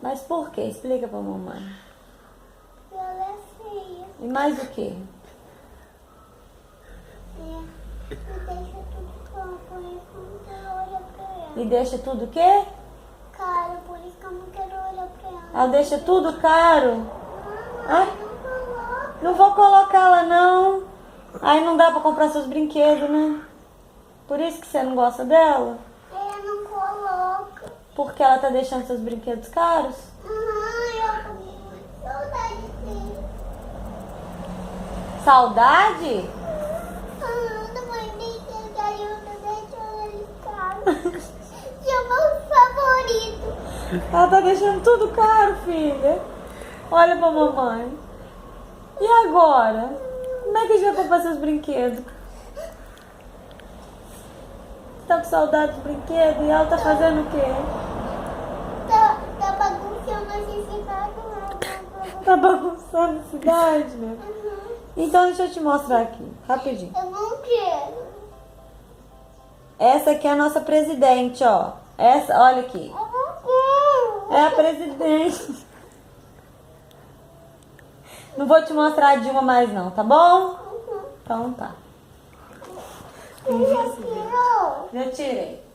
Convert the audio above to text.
Mas por quê? Explica pra mamãe. Ela é feia. E mais o quê? E deixa tudo caro, por isso que eu não quero olhar pra ela. E deixa tudo o quê? Caro, por isso que eu não quero olhar pra ela. Ela deixa tudo caro. Ai, Ai, não coloca. não vou colocá-la não. Aí não dá pra comprar seus brinquedos, né? Por isso que você não gosta dela? Ela não coloca. Porque ela tá deixando seus brinquedos caros? Ai, eu tô com muita saudade dele. Saudade? Ah, mãe, deixa ajuda, deixa ele caro. Seu meu favorito. Ela tá deixando tudo caro, filha. Olha pra mamãe. E agora? Como é que a gente vai comprar seus brinquedos? Tá com saudade do brinquedo e ela tá fazendo o quê? Tá bagunçando essa cidade. Tá bagunçando a cidade, né? Uhum. Então deixa eu te mostrar aqui, rapidinho. Eu não quero. Essa aqui é a nossa presidente, ó. Essa, olha aqui. Eu não quero. É a presidente. Não vou te mostrar a Dilma mais não, tá bom? Uhum. Então tá. Eu já quero. Já tirei.